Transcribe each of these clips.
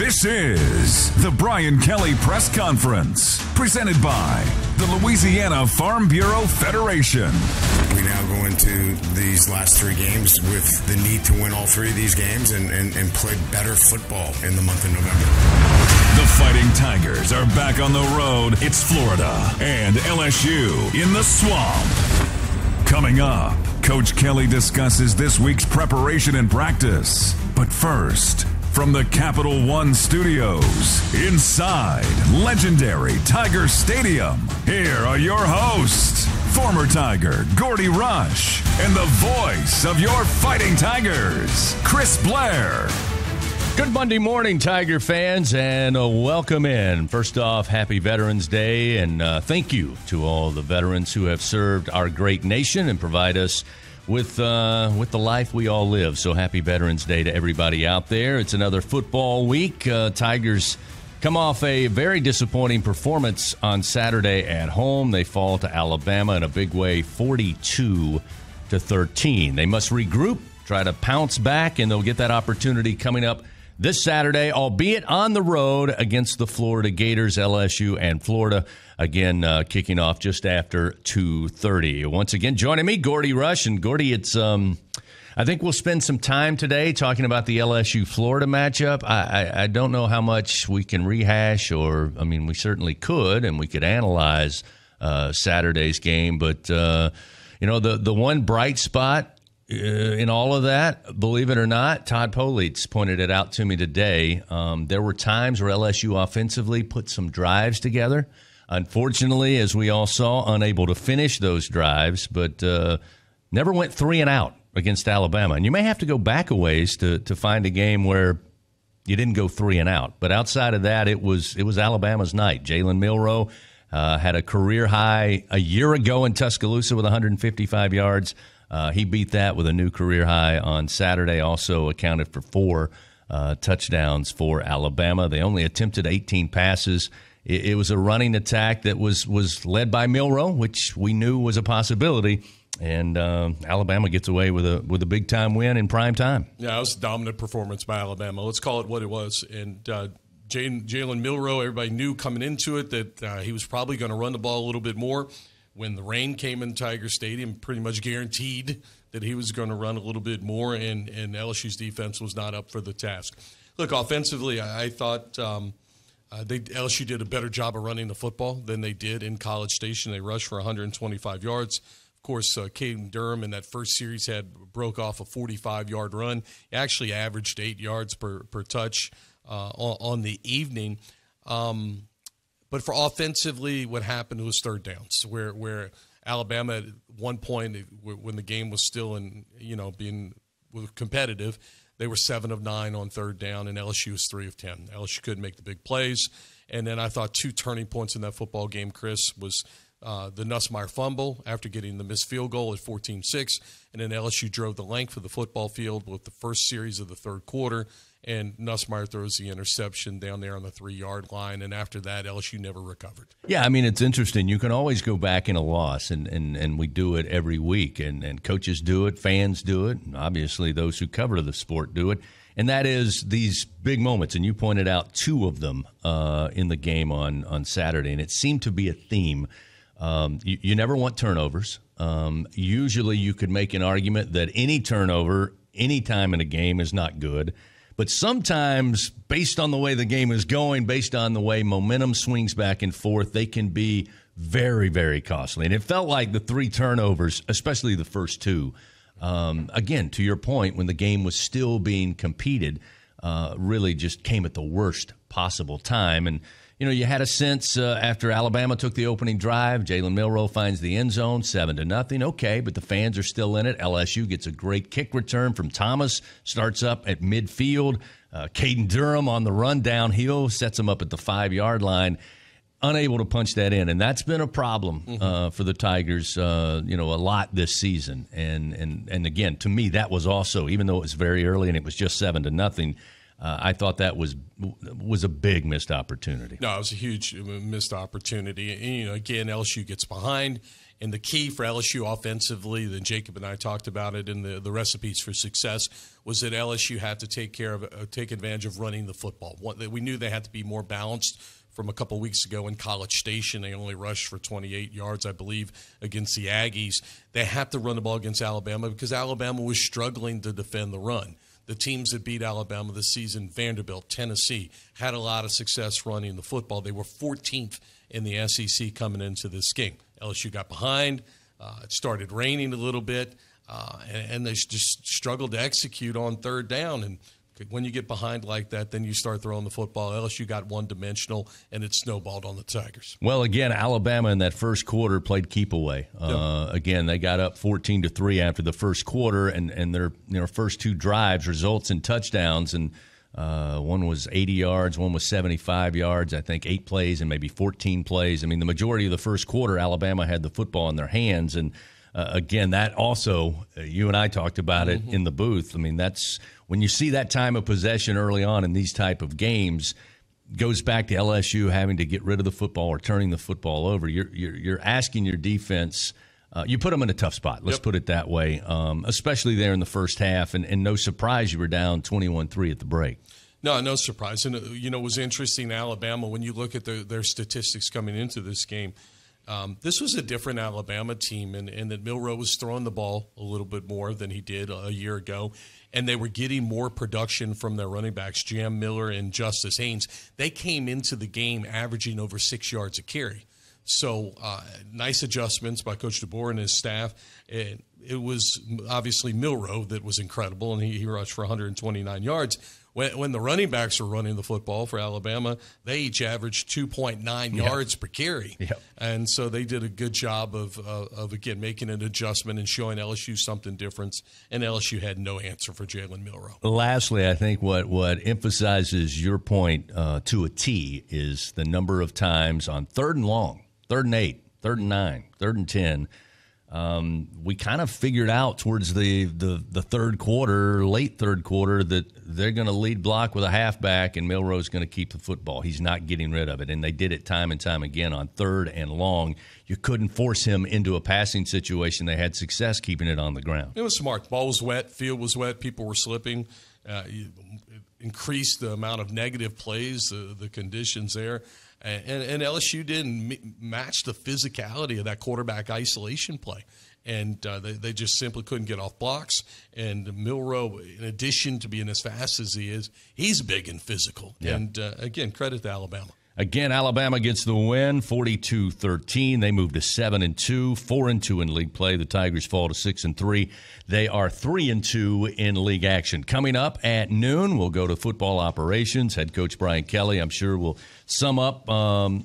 This is the Brian Kelly Press Conference, presented by the Louisiana Farm Bureau Federation. We now go into these last three games with the need to win all three of these games and play better football in the month of November. The Fighting Tigers are back on the road. It's Florida and LSU in the Swamp. Coming up, Coach Kelly discusses this week's preparation and practice. But first, from the Capital One Studios, inside legendary Tiger Stadium, here are your hosts, former Tiger Gordy Rush, and the voice of your Fighting Tigers, Chris Blair. Good Monday morning, Tiger fans, and welcome in. First off, happy Veterans Day, and thank you to all the veterans who have served our great nation and provide us with the life we all live. So happy Veterans Day to everybody out there. It's another football week. Tigers come off a very disappointing performance on Saturday at home. They fall to Alabama in a big way, 42-13. They must regroup, try to pounce back, and they'll get that opportunity coming up this Saturday, albeit on the road against the Florida Gators, LSU and Florida, again kicking off just after 2:30. Once again, joining me, Gordy Rush. And Gordy, it's I think we'll spend some time today talking about the LSU-Florida matchup. I don't know how much we can rehash, or, I mean, we certainly could, and we could analyze Saturday's game. But, the one bright spot in all of that, believe it or not, Todd Politz pointed it out to me today. There were times where LSU offensively put some drives together. Unfortunately, as we all saw, unable to finish those drives, but never went 3 and out against Alabama. And you may have to go back a ways to find a game where you didn't go 3 and out. But outside of that, it was Alabama's night. Jalen Milroe had a career high a year ago in Tuscaloosa with 155 yards. He beat that with a new career high on Saturday, also accounted for 4 touchdowns for Alabama. They only attempted 18 passes. It was a running attack that was led by Milroe, which we knew was a possibility, and Alabama gets away with a big-time win in prime time. Yeah, it was a dominant performance by Alabama. Let's call it what it was. And Jalen Milroe, everybody knew coming into it that he was probably going to run the ball a little bit more. When the rain came in Tiger Stadium, pretty much guaranteed that he was going to run a little bit more, and LSU's defense was not up for the task. Look, offensively, I thought LSU did a better job of running the football than they did in College Station. They rushed for 125 yards. Of course, Caden Durham in that first series broke off a 45-yard run. He actually averaged 8 yards per touch on the evening. But for offensively, what happened was third downs, where Alabama at one point, when the game was still being competitive, they were 7 of 9 on third down, and LSU was 3 of 10. LSU couldn't make the big plays. And then I thought 2 turning points in that football game, Chris, was the Nussmeier fumble after getting the missed field goal at 14-6, and then LSU drove the length of the football field with the first series of the third quarter, and Nussmeier throws the interception down there on the 3-yard line, and after that, LSU never recovered. Yeah, I mean, it's interesting. You can always go back in a loss, and we do it every week, and coaches do it, fans do it, and obviously those who cover the sport do it, and that is these big moments, and you pointed out 2 of them in the game on Saturday, and it seemed to be a theme. You never want turnovers. Usually you could make an argument that any turnover, any time in a game is not good. But sometimes, based on the way the game is going, based on the way momentum swings back and forth, they can be very, very costly. And it felt like the 3 turnovers, especially the first 2, again, to your point, when the game was still being competed, really just came at the worst possible time. And you had a sense after Alabama took the opening drive, Jalen Milroe finds the end zone, 7-0. Okay, but the fans are still in it. LSU gets a great kick return from Thomas, starts up at midfield. Caden Durham on the run downhill, sets him up at the 5-yard line. Unable to punch that in, and that's been a problem for the Tigers, a lot this season. And again, to me, that was also, even though it was very early and it was just 7-0, I thought that was a big missed opportunity. No, it was a huge missed opportunity. And, again, LSU gets behind. And the key for LSU offensively, then Jacob and I talked about it in the recipes for success, was that LSU had to take advantage of running the football. We knew they had to be more balanced. From a couple weeks ago in College Station, they only rushed for 28 yards, I believe, against the Aggies. They had to run the ball against Alabama because Alabama was struggling to defend the run. The teams that beat Alabama this season, Vanderbilt, Tennessee, had a lot of success running the football. They were 14th in the SEC coming into this game. LSU got behind. It started raining a little bit, and they just struggled to execute on third down. And when you get behind like that, then you start throwing the football. LSU got one-dimensional, and it snowballed on the Tigers. Well, again, Alabama in that first quarter played keep away. Again, they got up 14-3 after the first quarter, and their first two drives results in touchdowns. And one was 80 yards, one was 75 yards. I think 8 plays and maybe 14 plays. I mean, the majority of the first quarter, Alabama had the football in their hands, and again, that also, you and I talked about it in the booth. I mean, that's when you see that time of possession early on in these type of games, goes back to LSU having to get rid of the football or turning the football over. You're asking your defense. You put them in a tough spot. Let's put it that way, especially there in the first half. And no surprise you were down 21-3 at the break. No surprise. And, it was interesting, Alabama, when you look at their statistics coming into this game, this was a different Alabama team, and that Milroe was throwing the ball a little bit more than he did a year ago, and they were getting more production from their running backs, Jam Miller and Justice Haynes. They came into the game averaging over 6 yards a carry. So nice adjustments by Coach DeBoer and his staff. It was obviously Milroe that was incredible, and he rushed for 129 yards. When the running backs were running the football for Alabama, they each averaged 2.9 yards per carry. Yep. And so they did a good job of again, making an adjustment and showing LSU something different, and LSU had no answer for Jalen Milroe. Lastly, I think what emphasizes your point to a T is the number of times on 3rd and long, 3rd and 8, 3rd and 9, 3rd and 10, we kind of figured out towards the third quarter, late third quarter, that they're going to lead block with a halfback and Milroe's going to keep the football. He's not getting rid of it, and they did it time and time again on 3rd and long. You couldn't force him into a passing situation. They had success keeping it on the ground. It was smart. Ball was wet, field was wet, people were slipping. Increased the amount of negative plays, the conditions there. And LSU didn't match the physicality of that quarterback isolation play. And they just simply couldn't get off blocks. And Milroe, in addition to being as fast as he is, he's big and physical. Yeah. And, again, credit to Alabama. Again, Alabama gets the win, 42-13. They move to 7-2, 4-2 in league play. The Tigers fall to 6-3. They are 3-2 in league action. Coming up at noon, we'll go to football operations. Head coach Brian Kelly, I'm sure, will sum up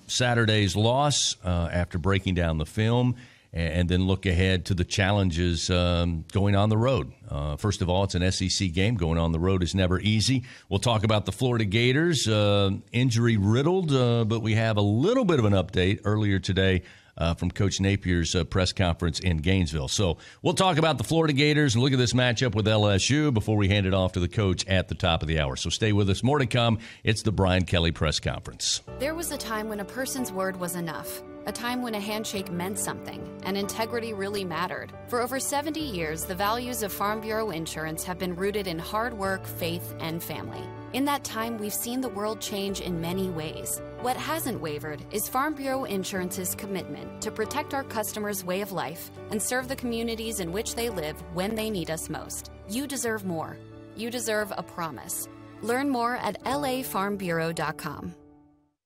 Saturday's loss after breaking down the film, and then look ahead to the challenges going on the road. First of all, it's an SEC game. Going on the road is never easy. We'll talk about the Florida Gators, injury-riddled, but we have a little bit of an update earlier today from Coach Napier's press conference in Gainesville. So we'll talk about the Florida Gators and look at this matchup with LSU before we hand it off to the coach at the top of the hour. So stay with us. More to come. It's the Brian Kelly press conference. There was a time when a person's word was enough. A time when a handshake meant something, and integrity really mattered. For over 70 years, the values of Farm Bureau Insurance have been rooted in hard work, faith, and family. In that time, we've seen the world change in many ways. What hasn't wavered is Farm Bureau Insurance's commitment to protect our customers' way of life and serve the communities in which they live when they need us most. You deserve more. You deserve a promise. Learn more at lafarmbureau.com.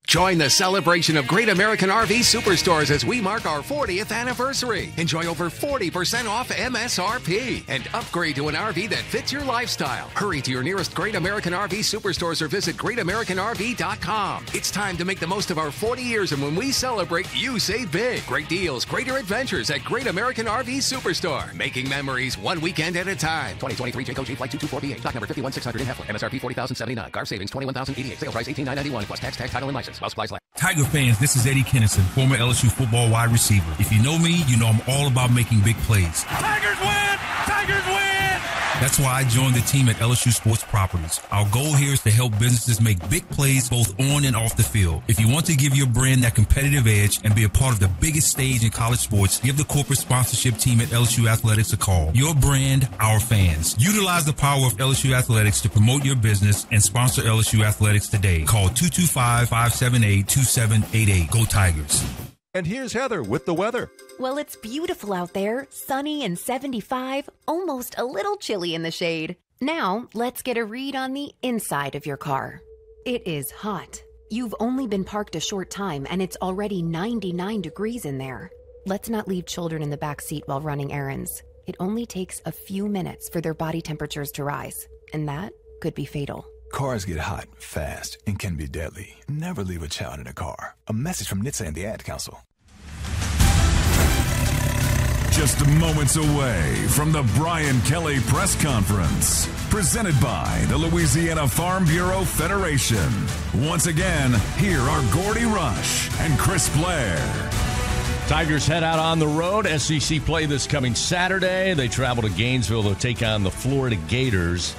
Join the celebration of Great American RV Superstores as we mark our 40th anniversary. Enjoy over 40% off MSRP and upgrade to an RV that fits your lifestyle. Hurry to your nearest Great American RV Superstores or visit greatamericanrv.com. It's time to make the most of our 40 years, and when we celebrate, you save big. Great deals, greater adventures at Great American RV Superstore. Making memories one weekend at a time. 2023 Jayco G Flight 224BA. Stock number 51600 in Heflin. MSRP $40,079. Car savings $21,088. Sales price $18,991 plus tax, title, and license. Tiger fans, this is Eddie Kennison, former LSU football wide receiver. If you know me, you know I'm all about making big plays. Tigers win! Tigers win! That's why I joined the team at LSU Sports Properties. Our goal here is to help businesses make big plays both on and off the field. If you want to give your brand that competitive edge and be a part of the biggest stage in college sports, give the corporate sponsorship team at LSU Athletics a call. Your brand, our fans. Utilize the power of LSU Athletics to promote your business and sponsor LSU Athletics today. Call 225-578-2788. Go Tigers. And here's Heather with the weather. Well, it's beautiful out there, sunny and 75, almost a little chilly in the shade. Now, let's get a read on the inside of your car. It is hot. You've only been parked a short time and it's already 99 degrees in there. Let's not leave children in the back seat while running errands. It only takes a few minutes for their body temperatures to rise, and that could be fatal. Cars get hot, fast, and can be deadly. Never leave a child in a car. A message from NHTSA and the Ad Council. Just moments away from the Brian Kelly press conference, presented by the Louisiana Farm Bureau Federation. Once again, here are Gordy Rush and Chris Blair. Tigers head out on the road. SEC play this coming Saturday. They travel to Gainesville. They'll take on the Florida Gators.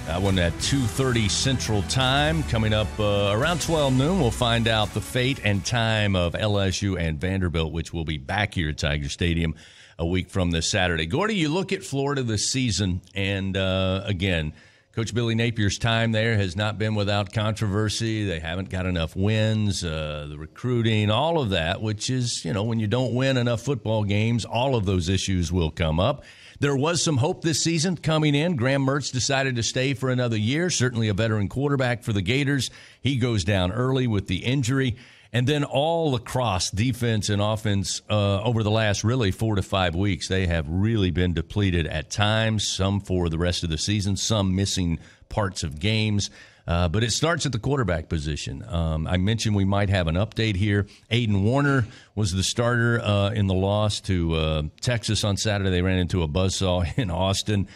That one at 2:30 Central Time. Coming up around 12 noon, we'll find out the fate and time of LSU and Vanderbilt, which will be back here at Tiger Stadium a week from this Saturday. Gordy, you look at Florida this season, and again, Coach Billy Napier's time there has not been without controversy. They haven't got enough wins, the recruiting, all of that, which is, when you don't win enough football games, all of those issues will come up. There was some hope this season coming in. Graham Mertz decided to stay for another year, certainly a veteran quarterback for the Gators. He goes down early with the injury. And then all across defense and offense over the last really 4 to 5 weeks, they have really been depleted at times, some for the rest of the season, some missing parts of games. But it starts at the quarterback position. I mentioned we might have an update here. Aiden Warner was the starter in the loss to Texas on Saturday. They ran into a buzzsaw in Austin.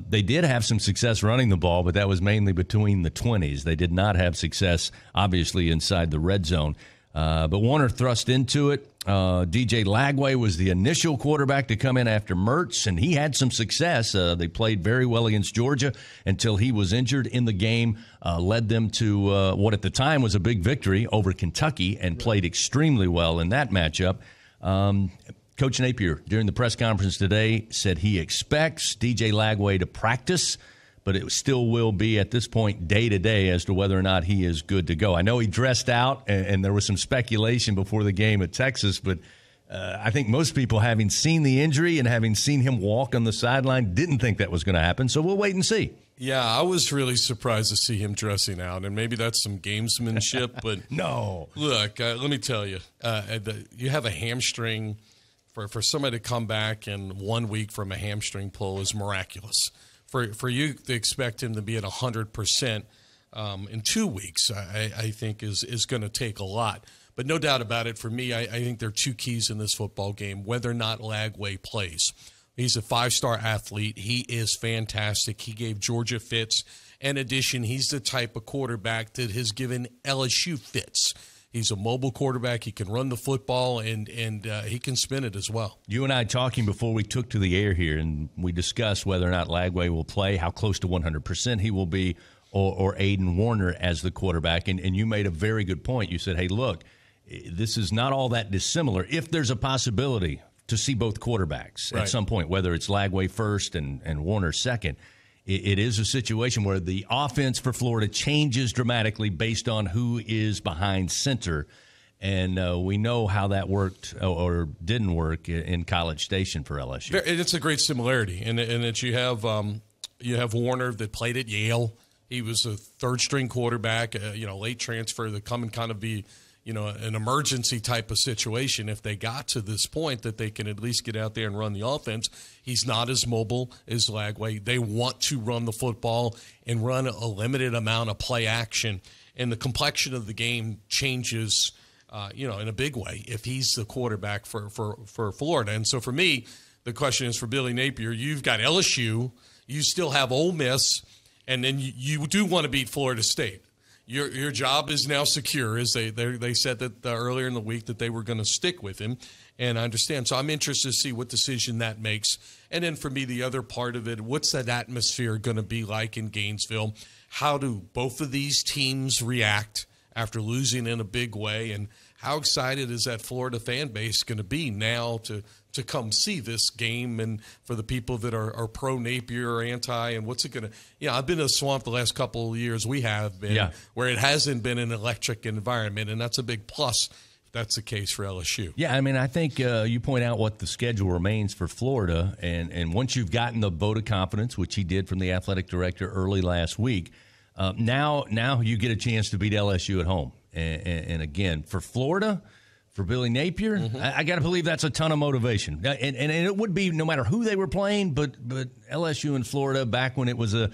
They did have some success running the ball, but that was mainly between the 20s. They did not have success, obviously, inside the red zone. But Warner thrust into it. DJ Lagway was the initial quarterback to come in after Mertz, and he had some success. They played very well against Georgia until he was injured in the game, led them to what at the time was a big victory over Kentucky, and played extremely well in that matchup. Coach Napier, during the press conference today, said he expects DJ Lagway to practice, but it still will be at this point day-to-day as to whether or not he is good to go. I know he dressed out, and there was some speculation before the game at Texas, but I think most people, having seen the injury and having seen him walk on the sideline, didn't think that was going to happen, so we'll wait and see. Yeah, I was really surprised to see him dressing out, and maybe that's some gamesmanship, but no. Look, let me tell you, you have a hamstring. For somebody to come back in 1 week from a hamstring pull is miraculous. For you to expect him to be at 100% in 2 weeks, I think is going to take a lot. But no doubt about it, for me, I think there are two keys in this football game, whether or not Lagway plays. He's a 5-star athlete. He is fantastic. He gave Georgia fits. In addition, he's the type of quarterback that has given LSU fits. He's a mobile quarterback. He can run the football, and he can spin it as well. You and I talking before we took to the air here, and we discussed whether or not Lagway will play, how close to 100% he will be, or Aiden Warner as the quarterback. And you made a very good point. You said, hey, look, this is not all that dissimilar. If there's a possibility to see both quarterbacks at some point, whether it's Lagway first and Warner second, it is a situation where the offense for Florida changes dramatically based on who is behind center. And we know how that worked or didn't work in College Station for LSU. It's a great similarity in that you have Warner that played at Yale. He was a third-string quarterback, late transfer that come and kind of be an emergency type of situation if they got to this point that they can at least get out there and run the offense. He's not as mobile as Lagway. They want to run the football and run a limited amount of play action, and the complexion of the game changes, in a big way if he's the quarterback for Florida. And so for me, the question is for Billy Napier, you've got LSU, you still have Ole Miss, and then you do want to beat Florida State. your job is now secure, as they said that earlier in the week that they were going to stick with him, and I understand. So I'm interested to see what decision that makes. And then for me, the other part of it, what's that atmosphere going to be like in Gainesville? How do both of these teams react after losing in a big way, and how excited is that Florida fan base going to be now to come see this game, and for the people that are pro Napier or anti, and what's it going to – I've been in the Swamp the last couple of years. We have been, where it hasn't been an electric environment, and that's a big plus if that's the case for LSU. Yeah, I mean, I think you point out what the schedule remains for Florida, and once you've gotten the vote of confidence, which he did from the athletic director early last week, now you get a chance to beat LSU at home. And again, for Florida, for Billy Napier, I got to believe that's a ton of motivation. And it would be no matter who they were playing, but LSU and Florida, back when it was a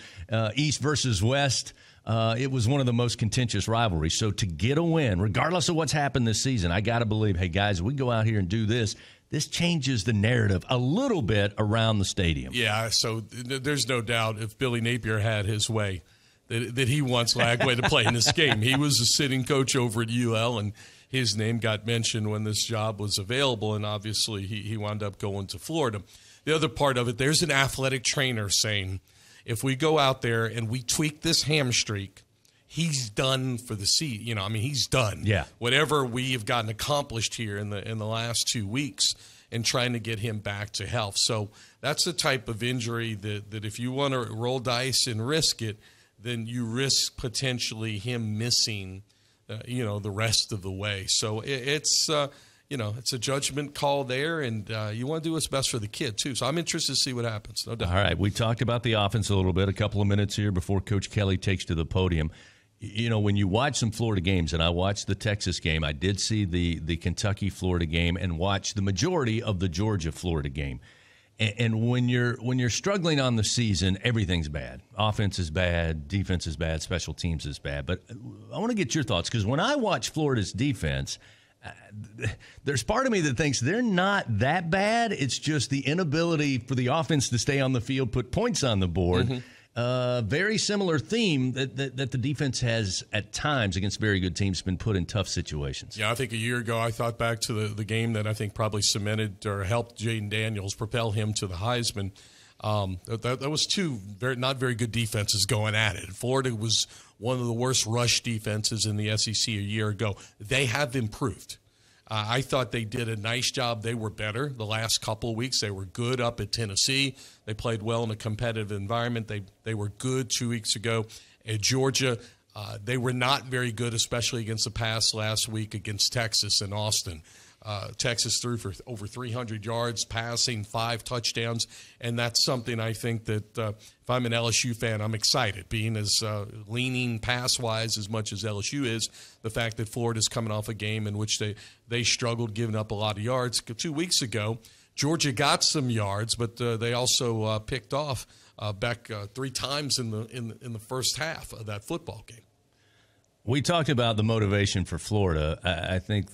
East versus West, it was one of the most contentious rivalries. So to get a win, regardless of what's happened this season, I got to believe, hey, guys, we go out here and do this. This changes the narrative a little bit around the stadium. Yeah, so there's no doubt if Billy Napier had his way, that he wants Lagway to play in this game. He was a sitting coach over at UL, and his name got mentioned when this job was available, and obviously he wound up going to Florida. The other part of it, there's an athletic trainer saying, if we go out there and we tweak this ham streak, he's done for the season. He's done. Yeah. Whatever we have gotten accomplished here in the last 2 weeks, and trying to get him back to health. So that's the type of injury that if you want to roll dice and risk it, then you risk potentially him missing, the rest of the way. So it's a judgment call there, and you want to do what's best for the kid too. So I'm interested to see what happens. No doubt. All right, we talked about the offense a little bit. A couple of minutes here before Coach Kelly takes to the podium. When you watch some Florida games, and I watched the Texas game, I did see the Kentucky-Florida game, and watched the majority of the Georgia-Florida game. And when you're struggling on the season, everything's bad. Offense is bad, defense is bad, special teams is bad. But I want to get your thoughts, because when I watch Florida's defense, there's part of me that thinks they're not that bad. It's just the inability for the offense to stay on the field, put points on the board. Very similar theme that the defense has at times against very good teams, been put in tough situations. Yeah, I think a year ago I thought back to the game that I think probably cemented or helped Jaden Daniels propel him to the Heisman. That was two not very good defenses going at it. Florida was one of the worst rush defenses in the SEC a year ago. They have improved. I thought they did a nice job. They were better the last couple of weeks. They were good up at Tennessee. They played well in a competitive environment. They were good 2 weeks ago. At Georgia, they were not very good, especially against the pass last week against Texas and Austin. Texas threw for over 300 yards, passing 5 touchdowns, and that's something I think that if I'm an LSU fan, I'm excited, being as leaning pass-wise as much as LSU is, the fact that Florida's coming off a game in which they struggled, giving up a lot of yards. 2 weeks ago, Georgia got some yards, but they also picked off back 3 times in the first half of that football game. We talked about the motivation for Florida. I think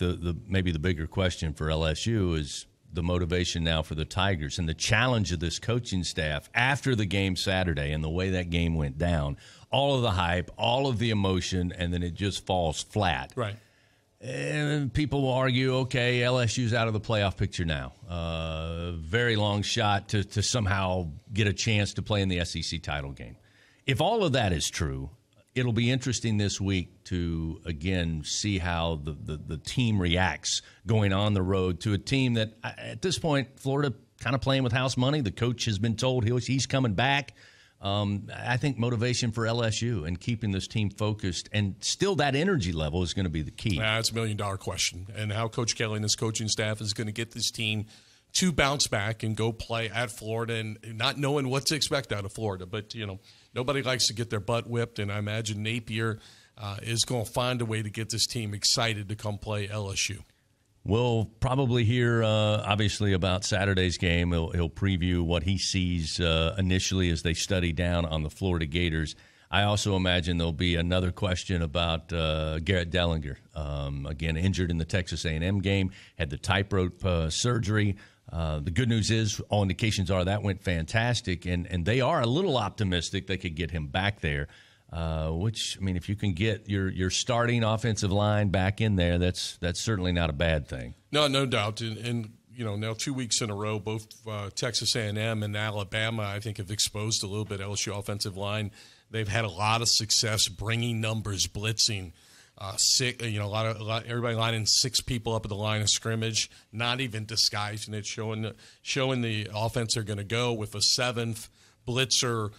maybe the bigger question for LSU is the motivation now for the Tigers and the challenge of this coaching staff after the game Saturday and the way that game went down. All of the hype, all of the emotion, and then it just falls flat. Right. And people will argue, okay, LSU's out of the playoff picture now. Very long shot to somehow get a chance to play in the SEC title game. If all of that is true, it'll be interesting this week to, again, see how the team reacts going on the road to a team that, at this point, Florida kind of playing with house money. The coach has been told he's coming back. I think motivation for LSU and keeping this team focused and still that energy level is going to be the key. That's $1 million question, and how Coach Kelly and his coaching staff is going to get this team to bounce back and go play at Florida, and not knowing what to expect out of Florida. But, nobody likes to get their butt whipped, and I imagine Napier is going to find a way to get this team excited to come play LSU. We'll probably hear, obviously, about Saturday's game. He'll preview what he sees initially as they study down on the Florida Gators. I also imagine there'll be another question about Garrett Dellinger. Again, injured in the Texas A&M game, had the tightrope surgery. The good news is all indications are that went fantastic, and they are a little optimistic they could get him back there. which, I mean, if you can get your starting offensive line back in there, that's certainly not a bad thing. No doubt. And now 2 weeks in a row, both Texas A&M and Alabama, I think, have exposed a little bit LSU offensive line. They've had a lot of success bringing numbers, blitzing. Everybody lining 6 people up at the line of scrimmage, not even disguising it, showing the offense they're going to go with a 7th blitzer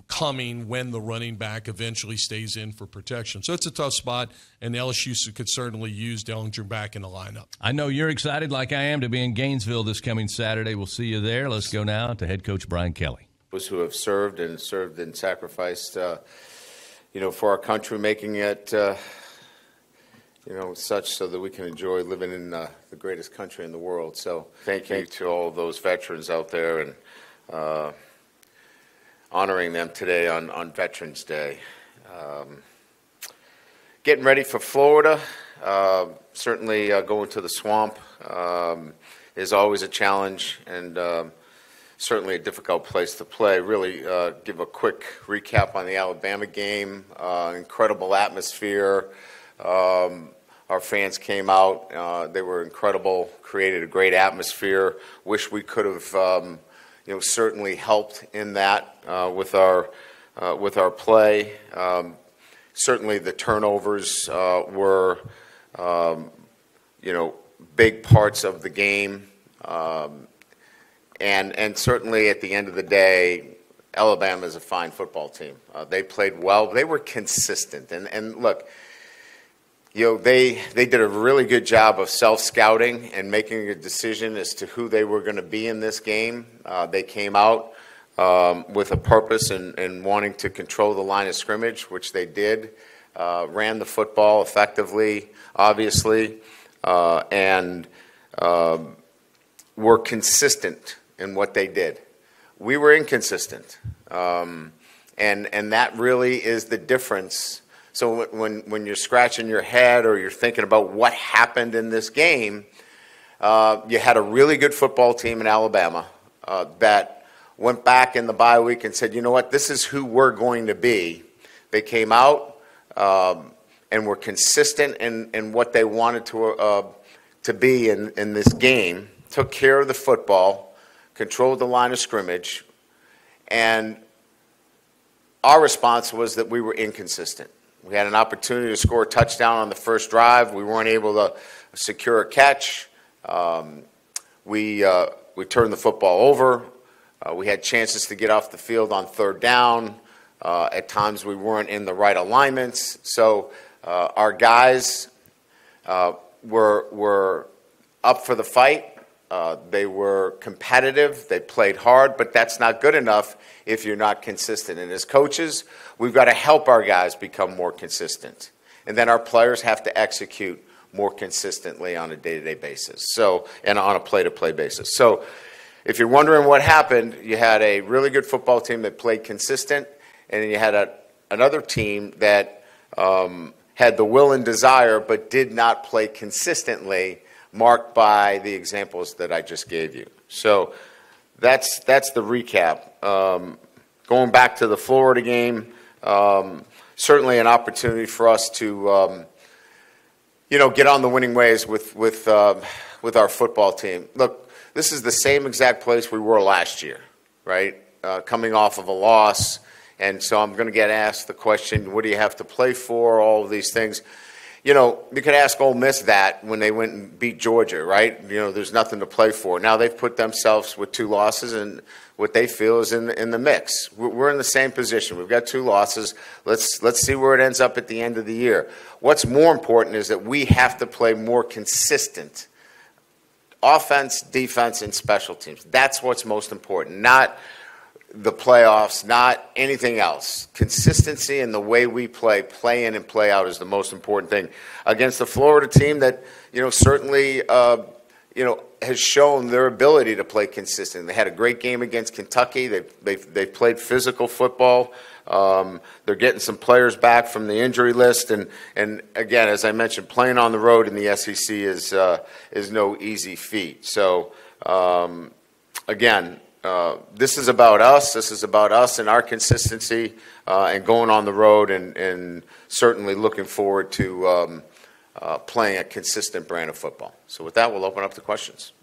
coming when the running back eventually stays in for protection. So it's a tough spot, and LSU could certainly use Dellinger back in the lineup. I know you're excited like I am to be in Gainesville this coming Saturday. We'll see you there. Let's go now to head coach Brian Kelly. Those who have served and sacrificed, for our country, making it, such so that we can enjoy living in the greatest country in the world. So thank you to all of those veterans out there and honoring them today on Veterans Day. Getting ready for Florida, certainly going to the Swamp is always a challenge and certainly a difficult place to play. Really give a quick recap on the Alabama game. Incredible atmosphere. Our fans came out. They were incredible, created a great atmosphere. Wish we could have certainly helped in that with our play. Certainly the turnovers were big parts of the game. And certainly at the end of the day, Alabama is a fine football team. They played well. They were consistent. And look, they did a really good job of self-scouting and making a decision as to who they were going to be in this game. They came out with a purpose and wanting to control the line of scrimmage, which they did. Ran the football effectively, obviously, and were consistent in what they did. We were inconsistent, and that really is the difference. So when you're scratching your head or you're thinking about what happened in this game, you had a really good football team in Alabama that went back in the bye week and said, you know what, this is who we're going to be. They came out and were consistent in what they wanted to be in this game, took care of the football, controlled the line of scrimmage, and our response was that we were inconsistent. We had an opportunity to score a touchdown on the first drive. We weren't able to secure a catch. We turned the football over. We had chances to get off the field on third down. At times we weren't in the right alignments. So our guys were up for the fight. They were competitive. They played hard, but that's not good enough if you're not consistent. And as coaches, we've got to help our guys become more consistent. And then our players have to execute more consistently on a day-to-day basis, and on a play-to-play basis. So if you're wondering what happened, you had a really good football team that played consistent, and then you had another team that had the will and desire but did not play consistently, marked by the examples that I just gave you. So that's the recap. Going back to the Florida game, certainly an opportunity for us to get on the winning ways with our football team. Look, this is the same exact place we were last year, right? Coming off of a loss. And so I'm going to get asked the question, what do you have to play for, all of these things. You could ask Ole Miss that when they went and beat Georgia, right? There's nothing to play for. Now they've put themselves with 2 losses, and what they feel is in the mix. We're in the same position. We've got 2 losses. Let's see where it ends up at the end of the year. What's more important is that we have to play more consistent offense, defense, and special teams. That's what's most important, not the playoffs, not anything else. Consistency in the way we play in and play out is the most important thing. Against the Florida team that, certainly, has shown their ability to play consistent. They had a great game against Kentucky. They've played physical football. They're getting some players back from the injury list. And again, as I mentioned, playing on the road in the SEC is no easy feat. So, again, this is about us. This is about us and our consistency and going on the road and certainly looking forward to playing a consistent brand of football. So with that, we'll open up to questions.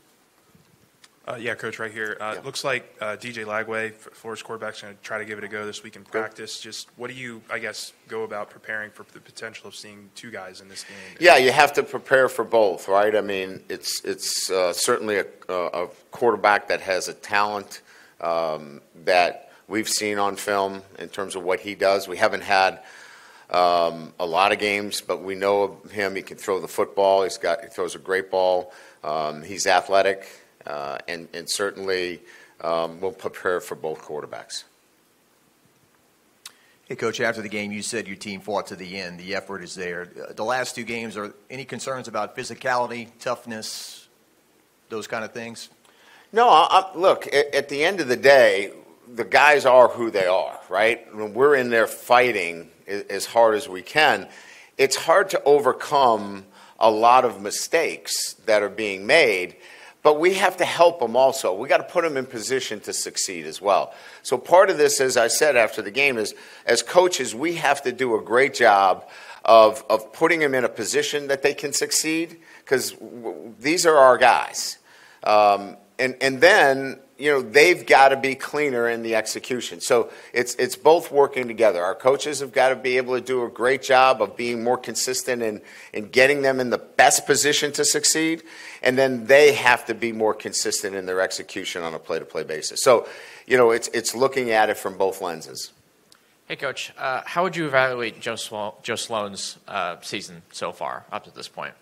Yeah, Coach, right here. It looks like DJ Lagway, Florida's quarterback's going to try to give it a go this week in practice. Just what do you, I guess, go about preparing for the potential of seing two guys in this game? Yeah, you have to prepare for both, right? I mean, it's certainly a quarterback that has a talent that we've seen on film in terms of what he does. We haven't had a lot of games, but we know of him. He can throw the football. He throws a great ball. He's athletic. And certainly we'll prepare for both quarterbacks. Hey, Coach, after the game, you said your team fought to the end. The effort is there. The last two games, are any concerns about physicality, toughness, those kind of things? No, look, at the end of the day, the guys are who they are, right? When we're in there fighting as hard as we can, it's hard to overcome a lot of mistakes that are being made. But we have to help them also. We got to put them in position to succeed as well. So part of this, as I said after the game, is as coaches, we have to do a great job of putting them in a position that they can succeed because these are our guys. And then, you know, they've got to be cleaner in the execution. So it's both working together. Our coaches have got to be able to do a great job of being more consistent in getting them in the best position to succeed. And then they have to be more consistent in their execution on a play-to-play basis. So, you know, it's looking at it from both lenses. Hey, Coach, how would you evaluate Joe Sloan's season so far up to this point?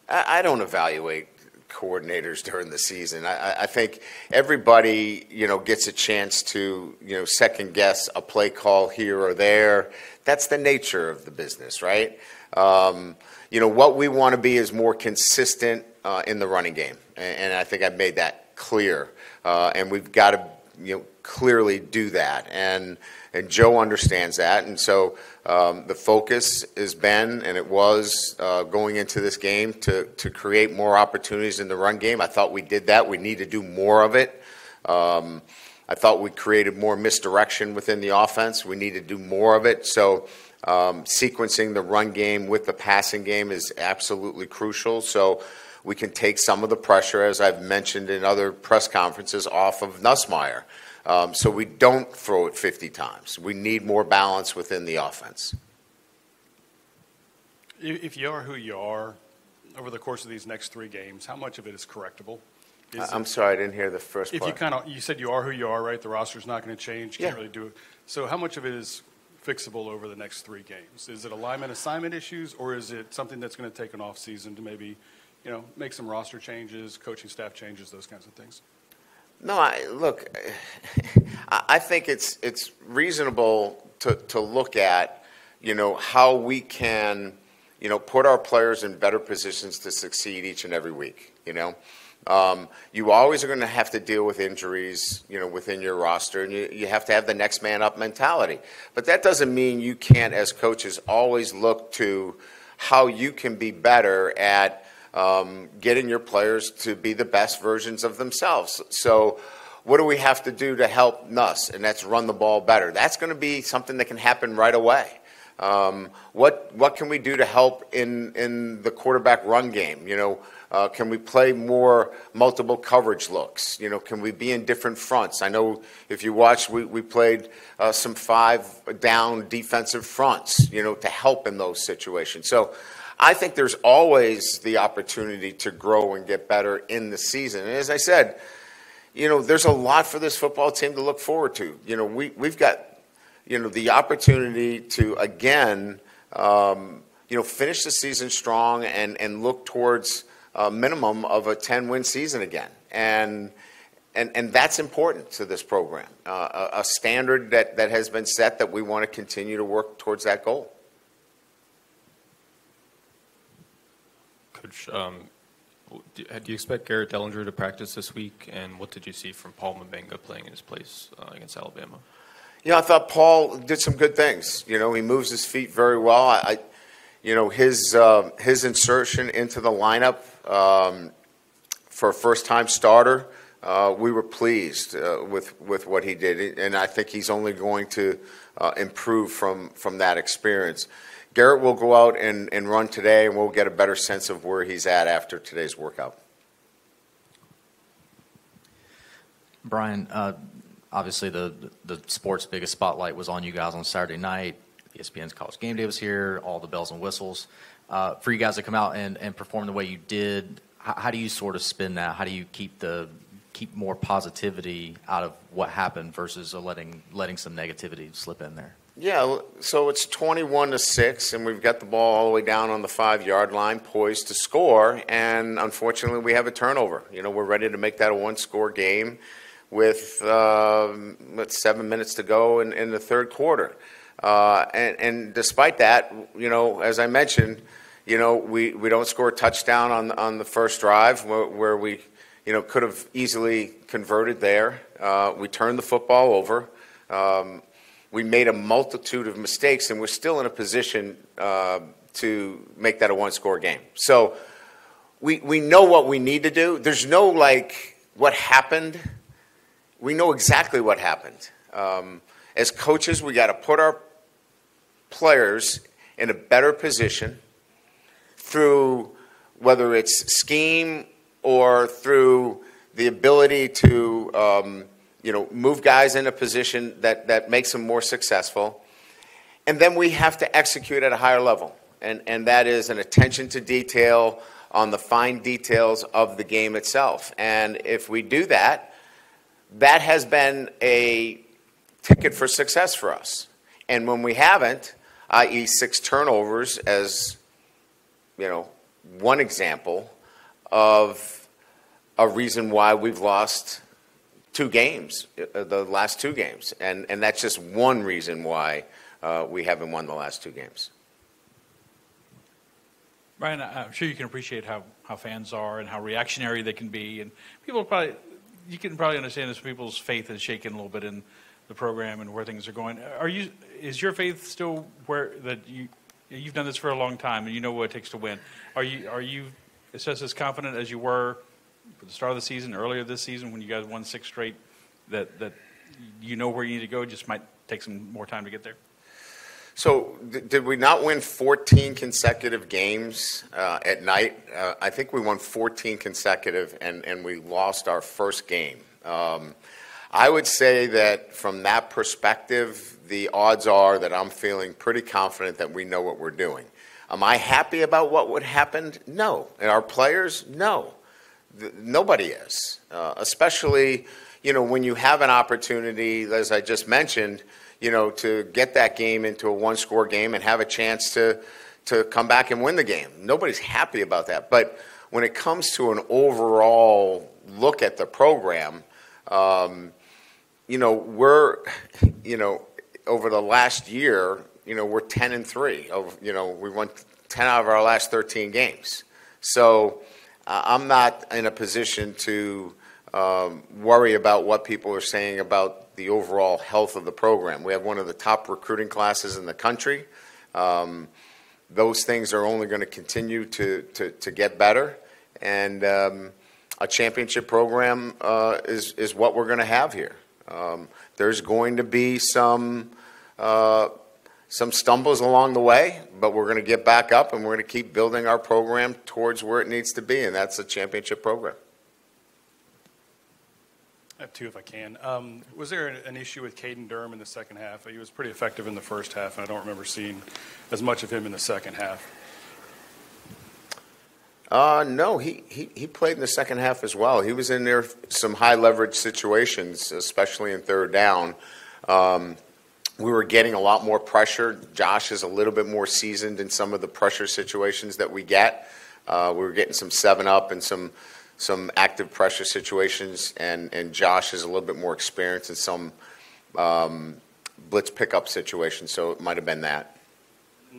I don't evaluate coordinators during the season. I think everybody, you know, gets a chance to, you know, second guess a play call here or there. That's the nature of the business, right? You know, what we want to be is more consistent in the running game. And I think I've made that clear. And we've got to, you know, clearly do that. And Joe understands that. And so the focus has been, and it was going into this game, to create more opportunities in the run game. I thought we did that. We need to do more of it. I thought we created more misdirection within the offense. We need to do more of it. So sequencing the run game with the passing game is absolutely crucial. So we can take some of the pressure, as I've mentioned in other press conferences, off of Nussmeier. So we don't throw it 50 times. We need more balance within the offense. If you are who you are over the course of these next three games, how much of it is correctable? I'm sorry, I didn't hear the first part. If you said you are who you are, right? The roster's not going to change. You can't really do it. So how much of it is fixable over the next three games? Is it alignment assignment issues, or is it something that's going to take an off season to maybe, you know, make some roster changes, coaching staff changes, those kinds of things? No, look, I think it's reasonable to look at, you know, how we can, you know, put our players in better positions to succeed each and every week, you know. You always are going to have to deal with injuries, you know, within your roster, and you have to have the next man up mentality. But that doesn't mean you can't, as coaches, always look to how you can be better at getting your players to be the best versions of themselves. So what do we have to do to help Nuss? And that's run the ball better. That's going to be something that can happen right away. What can we do to help in the quarterback run game? You know, can we play more multiple coverage looks? You know, can we be in different fronts? I know if you watch, we played some 5-down defensive fronts, you know, to help in those situations. So I think there's always the opportunity to grow and get better in the season. And as I said, you know, there's a lot for this football team to look forward to. You know, we've got, you know, the opportunity to, again, you know, finish the season strong and look towards a minimum of a 10-win season again. And that's important to this program, a standard that has been set that we want to continue to work towards that goal. Coach, do you expect Garrett Dellinger to practice this week? And what did you see from Paul Mabenga playing in his place against Alabama? You know, I thought Paul did some good things. You know, he moves his feet very well. You know, his insertion into the lineup for a first-time starter we were pleased with what he did, and I think he's only going to improve from that experience. Garrett will go out and run today, and we'll get a better sense of where he's at after today's workout. Brian, obviously the sport's biggest spotlight was on you guys on Saturday night. ESPN's College Game Day was here, all the bells and whistles. For you guys to come out and perform the way you did, how do you sort of spin that? How do you keep more positivity out of what happened versus letting some negativity slip in there? Yeah, so it's 21-6, and we've got the ball all the way down on the 5-yard line, poised to score, and unfortunately we have a turnover. We're ready to make that a one-score game with 7 minutes to go in the third quarter. And despite that, as I mentioned, we don't score a touchdown on the first drive where we could have easily converted there. We turned the football over. We made a multitude of mistakes, and we're still in a position to make that a one-score game. So we know what we need to do. There's no, what happened. We know exactly what happened. As coaches, we got to put our players in a better position through whether it's scheme or through the ability to move guys in a position that makes them more successful. And then we have to execute at a higher level. And that is an attention to detail on the fine details of the game itself. And if we do that, that has been a ticket for success for us. And when we haven't, i.e. 6 turnovers as, one example of a reason why we've lost 2 games, the last 2 games. And that's just one reason why we haven't won the last 2 games. Brian, I'm sure you can appreciate how fans are and how reactionary they can be. And you can probably understand this, people's faith is shaken a little bit in the program and where things are going. Is your faith still where that you've done this for a long time and you know what it takes to win? Are you just as confident as you were at the start of the season, earlier this season when you guys won 6 straight, that you know where you need to go, just might take some more time to get there? So did we not win 14 consecutive games at night? I think we won 14 consecutive, and we lost our first game. I would say that from that perspective, the odds are that I'm feeling pretty confident that we know what we're doing. Am I happy about what would happen? No. And our players? No. Nobody is. Especially, when you have an opportunity, as I just mentioned, to get that game into a one-score game and have a chance to come back and win the game. Nobody's happy about that. But when it comes to an overall look at the program, we're, over the last year, we're 10-3. We won 10 out of our last 13 games. So I'm not in a position to worry about what people are saying about the overall health of the program. We have one of the top recruiting classes in the country. Those things are only going to continue to get better. And a championship program is what we're going to have here. There's going to be some stumbles along the way, but we're going to get back up and we're going to keep building our program towards where it needs to be, and that's a championship program. I have 2 if I can. Was there an issue with Caden Durham in the second half? He was pretty effective in the first half, and I don't remember seeing as much of him in the second half. No, he played in the second half as well. He was in there some high leverage situations, especially in third down. We were getting a lot more pressure. Josh is a little bit more seasoned in some of the pressure situations that we get. We were getting some 7-up and some active pressure situations, and Josh is a little bit more experienced in some blitz pickup situations, so it might have been that.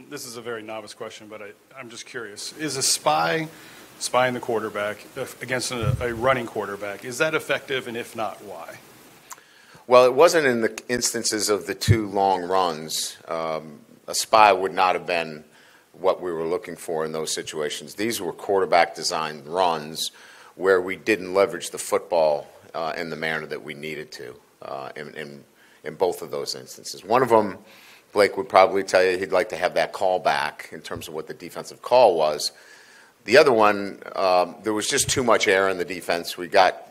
This is a very novice question, but I'm just curious. Is a spying the quarterback against a running quarterback, is that effective, and if not, why? Well, it wasn't in the instances of the 2 long runs. A spy would not have been what we were looking for in those situations. These were quarterback-designed runs where we didn't leverage the football in the manner that we needed to in both of those instances. One of them, Blake would probably tell you he'd like to have that call back in terms of what the defensive call was. The other one, there was just too much air in the defense. We got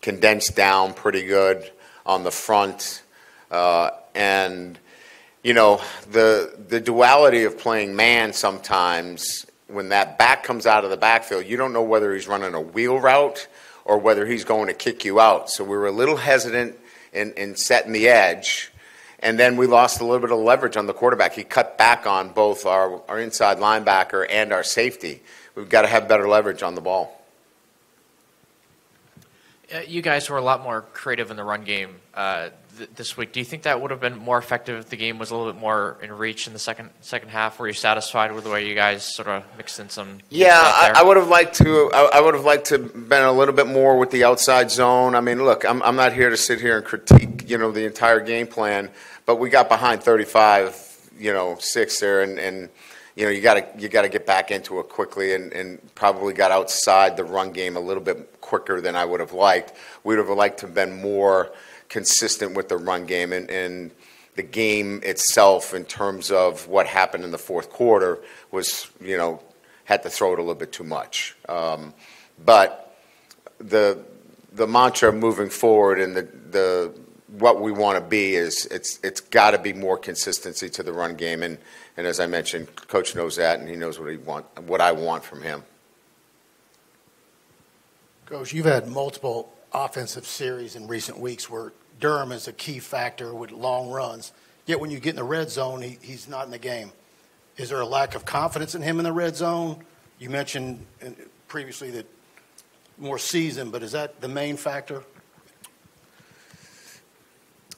condensed down pretty good on the front. And, you know, the duality of playing man sometimes, when that back comes out of the backfield, you don't know whether he's running a wheel route or whether he's going to kick you out. So we were a little hesitant in setting the edge. And then we lost a little bit of leverage on the quarterback. He cut back on both our inside linebacker and our safety. We've got to have better leverage on the ball. You guys were a lot more creative in the run game this week. Do you think that would have been more effective if the game was a little bit more in reach in the second half? Were you satisfied with the way you guys sort of mixed in some? Yeah, I would have liked to. I would have liked to been a little bit more with the outside zone. I mean, look, I'm not here to sit here and critique, you know, the entire game plan, but we got behind 35-6 there, and you know, you got to get back into it quickly, and probably got outside the run game a little bit quicker than I would have liked. We would have liked to have been more consistent with the run game, and the game itself in terms of what happened in the fourth quarter was, you know, had to throw it a little bit too much. But the mantra moving forward and the what we want to be is it's got to be more consistency to the run game, and as I mentioned, Coach knows that, and he knows what I want from him. Coach, you've had multiple offensive series in recent weeks where Durham is a key factor with long runs. Yet when you get in the red zone, he's not in the game. Is there a lack of confidence in him in the red zone? You mentioned previously that more seasoned, but is that the main factor?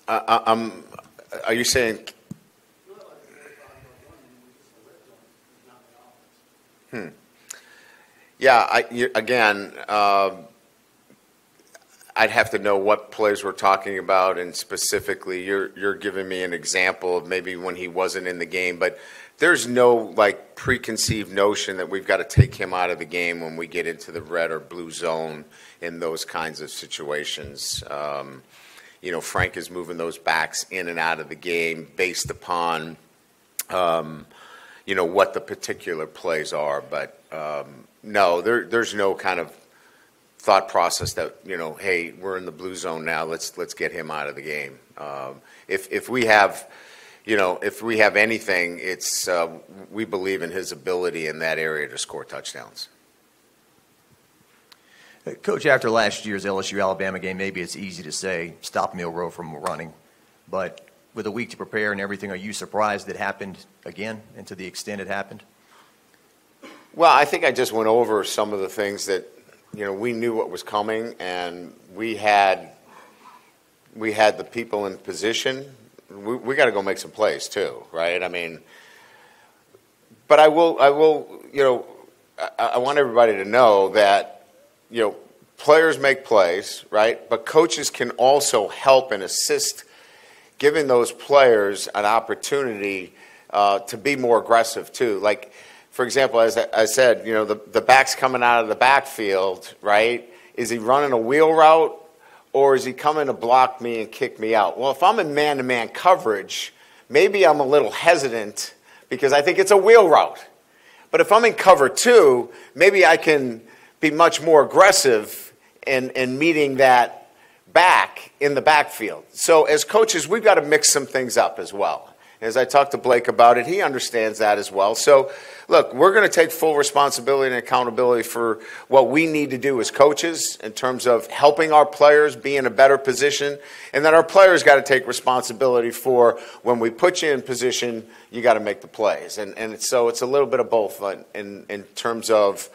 Are you saying? Yeah. I'd have to know what plays we're talking about, and specifically, you're giving me an example of maybe when he wasn't in the game, but there's no like preconceived notion that we've got to take him out of the game when we get into the red or blue zone in those kinds of situations. You know, Frank is moving those backs in and out of the game based upon, you know, what the particular plays are. But no, there's no kind of thought process that, you know, hey, we're in the blue zone now, let's get him out of the game. If we have, you know, if we have anything, it's we believe in his ability in that area to score touchdowns. Coach, after last year's LSU-Alabama game, maybe it's easy to say stop Milroe from running, but with a week to prepare and everything, are you surprised it happened again and to the extent it happened? Well, I think I just went over some of the things that, you know, we knew what was coming, and we had the people in position. We got to go make some plays too, right? I mean, but I will, you know, I want everybody to know that, you know, players make plays, right? But coaches can also help and assist, giving those players an opportunity to be more aggressive too. Like, for example, as I said, you know, the back's coming out of the backfield, right? Is he running a wheel route, or is he coming to block me and kick me out? Well, if I'm in man-to-man coverage, maybe I'm a little hesitant because I think it's a wheel route. But if I'm in cover two, maybe I can be much more aggressive in meeting that back in the backfield. So as coaches, we've got to mix some things up as well. As I talked to Blake about it, he understands that as well. So, look, we're going to take full responsibility and accountability for what we need to do as coaches in terms of helping our players be in a better position, and then our players got to take responsibility for when we put you in position, you got to make the plays. And so it's a little bit of both in terms of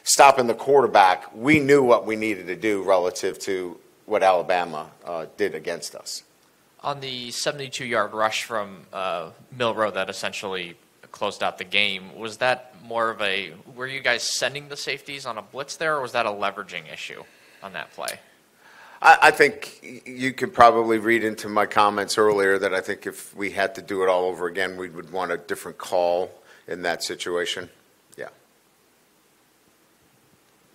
stopping the quarterback. We knew what we needed to do relative to what Alabama did against us. On the 72-yard rush from Milroe that essentially closed out the game, was that more of a – were you guys sending the safeties on a blitz there, or was that a leveraging issue on that play? I think you could probably read into my comments earlier that I think if we had to do it all over again, we would want a different call in that situation. Yeah.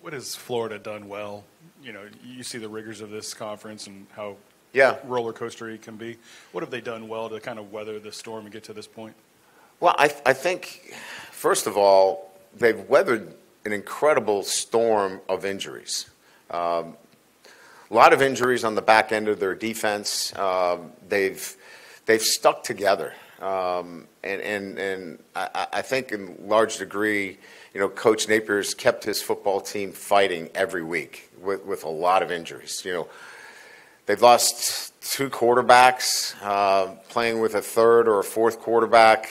What has Florida done well? You know, you see the rigors of this conference and how roller coaster it can be. What have they done well to kind of weather the storm and get to this point? Well, I think, first of all, they've weathered an incredible storm of injuries. A lot of injuries on the back end of their defense. They've stuck together, and I think in large degree, you know, Coach Napier's kept his football team fighting every week with a lot of injuries. You know, they've lost 2 quarterbacks, playing with a third or a fourth quarterback.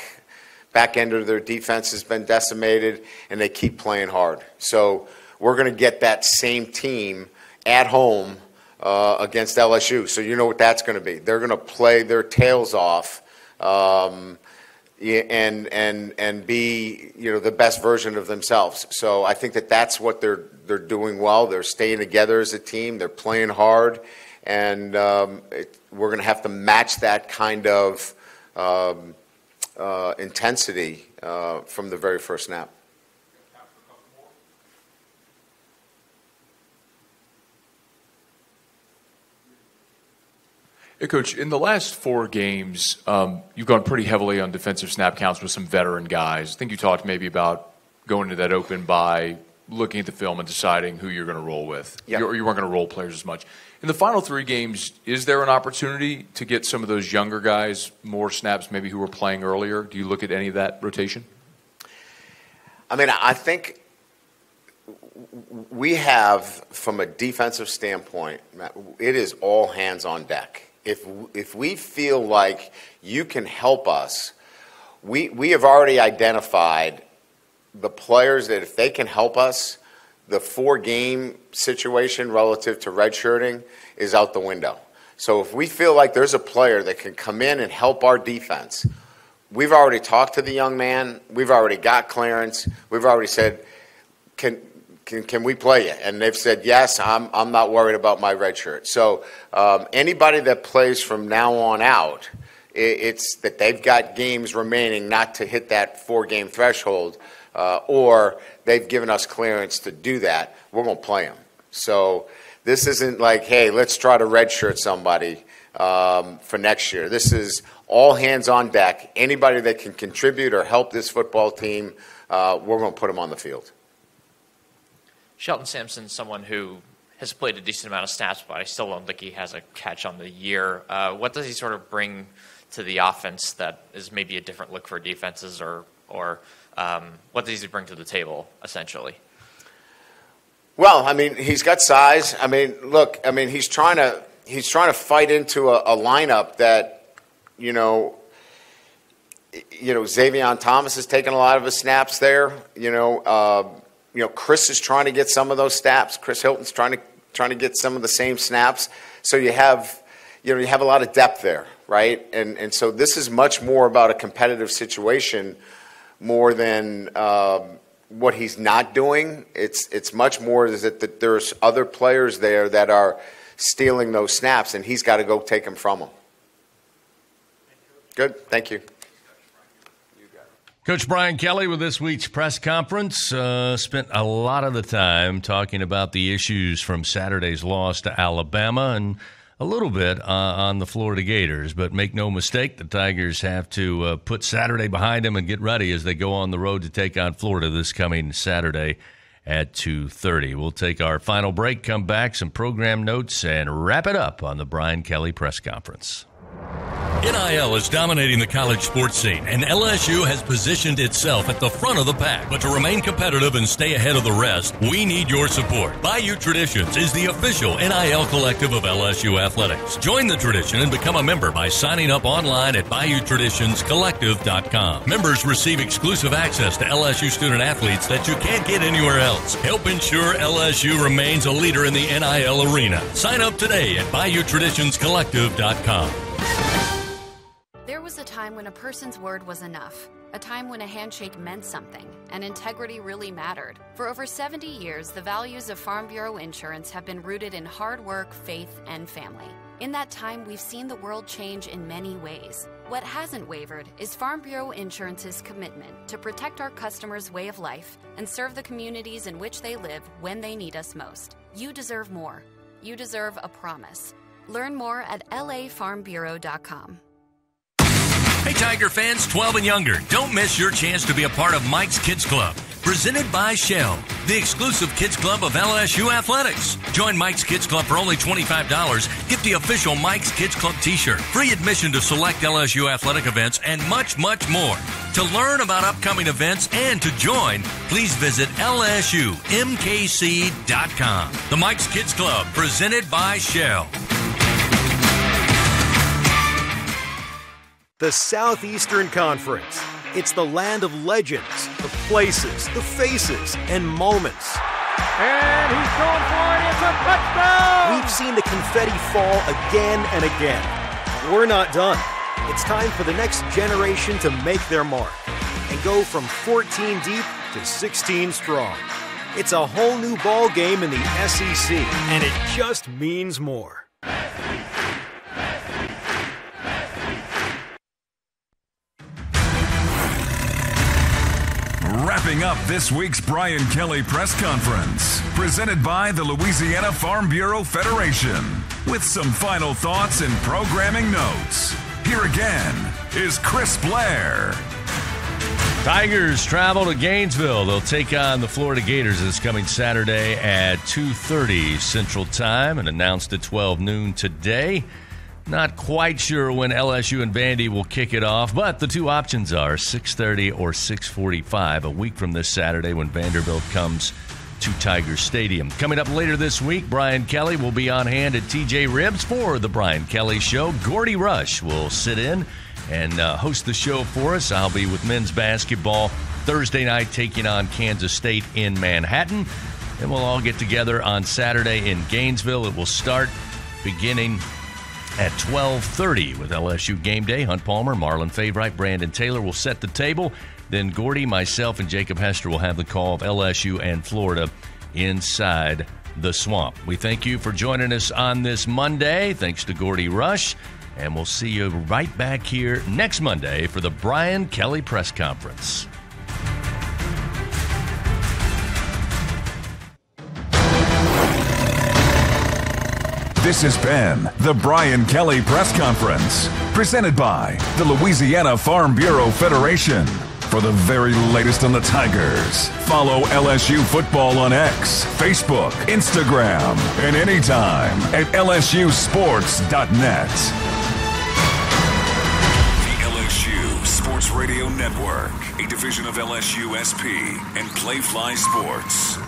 Back end of their defense has been decimated, and they keep playing hard. So we're going to get that same team at home against LSU. So you know what that's going to be. They're going to play their tails off and be, you know, the best version of themselves. So I think that's what they're doing well. They're staying together as a team. They're playing hard, and we're going to have to match that kind of intensity from the very first snap. Hey, Coach, in the last 4 games, you've gone pretty heavily on defensive snap counts with some veteran guys. I think you talked maybe about going to that open by looking at the film and deciding who you're going to roll with. Yep. You weren't going to roll players as much. In the final 3 games, is there an opportunity to get some of those younger guys more snaps, maybe who were playing earlier? Do you look at any of that rotation? I mean, I think we have, from a defensive standpoint, it is all hands on deck. If we feel like you can help us, we have already identified the players that if they can help us, the 4-game situation relative to redshirting is out the window. So if we feel like there's a player that can come in and help our defense, we've already talked to the young man. We've already got clearance. We've already said, can we play you? And they've said, yes, I'm not worried about my red shirt. So anybody that plays from now on out, it's that they've got games remaining not to hit that 4-game threshold, or they've given us clearance to do that. We're going to play them. So this isn't like, hey, let's try to redshirt somebody for next year. This is all hands on deck. Anybody that can contribute or help this football team, we're going to put them on the field. Shelton Sampson's someone who has played a decent amount of snaps, but I still don't think he has a catch on the year. What does he sort of bring to the offense that is maybe a different look for defenses, or what does he bring to the table, essentially? Well, I mean, he's got size. I mean, look, I mean, he's trying to fight into a lineup that, you know, Xavier Thomas has taken a lot of his snaps there. Chris is trying to get some of those snaps. Chris Hilton's trying to get some of the same snaps. So you have a lot of depth there, right? And so this is much more about a competitive situation more than what he's not doing. It's much more that there's other players there that are stealing those snaps, and he's got to go take them from them. Good. Thank you. Coach Brian Kelly with this week's press conference spent a lot of the time talking about the issues from Saturday's loss to Alabama and a little bit on the Florida Gators. But make no mistake, the Tigers have to put Saturday behind them and get ready as they go on the road to take on Florida this coming Saturday at 2:30. We'll take our final break, come back, some program notes, and wrap it up on the Brian Kelly press conference. NIL is dominating the college sports scene, and LSU has positioned itself at the front of the pack. But to remain competitive and stay ahead of the rest, we need your support. Bayou Traditions is the official NIL collective of LSU Athletics. Join the tradition and become a member by signing up online at BayouTraditionsCollective.com. Members receive exclusive access to LSU student athletes that you can't get anywhere else. Help ensure LSU remains a leader in the NIL arena. Sign up today at BayouTraditionsCollective.com. There was a time when a person's word was enough, a time when a handshake meant something, and integrity really mattered. For over 70 years, the values of Farm Bureau Insurance have been rooted in hard work, faith, and family. In that time, we've seen the world change in many ways. What hasn't wavered is Farm Bureau Insurance's commitment to protect our customers' way of life and serve the communities in which they live when they need us most. You deserve more. You deserve a promise. Learn more at lafarmbureau.com. Hey, Tiger fans, 12 and younger, don't miss your chance to be a part of Mike's Kids Club, presented by Shell, the exclusive kids club of LSU Athletics. Join Mike's Kids Club for only $25. Get the official Mike's Kids Club t-shirt, free admission to select LSU athletic events, and much, much more. To learn about upcoming events and to join, please visit LSUMKC.com. The Mike's Kids Club, presented by Shell. The Southeastern Conference. It's the land of legends, the places, the faces, and moments. And he's going for it. It's a touchdown! We've seen the confetti fall again and again. We're not done. It's time for the next generation to make their mark and go from 14 deep to 16 strong. It's a whole new ball game in the SEC, and it just means more. Wrapping up this week's Brian Kelly press conference, presented by the Louisiana Farm Bureau Federation, with some final thoughts and programming notes. Here again is Chris Blair. Tigers travel to Gainesville. They'll take on the Florida Gators this coming Saturday at 2:30 Central Time and announced at 12 noon today. Not quite sure when LSU and Vandy will kick it off, but the two options are 6:30 or 6:45, a week from this Saturday when Vanderbilt comes to Tiger Stadium. Coming up later this week, Brian Kelly will be on hand at TJ Ribs for the Brian Kelly Show. Gordy Rush will sit in and host the show for us. I'll be with men's basketball Thursday night taking on Kansas State in Manhattan. And we'll all get together on Saturday in Gainesville. It will start beginning at 12:30 with LSU Game Day. Hunt Palmer, Marlon Favorite, Brandon Taylor will set the table. Then Gordy, myself, and Jacob Hester will have the call of LSU and Florida inside the Swamp. We thank you for joining us on this Monday. Thanks to Gordy Rush. And we'll see you right back here next Monday for the Brian Kelly Press Conference. This has been the Brian Kelly Press Conference, presented by the Louisiana Farm Bureau Federation. For the very latest on the Tigers, follow LSU football on X, Facebook, Instagram, and anytime at lsusports.net. The LSU Sports Radio Network, a division of LSU SP and Playfly Sports.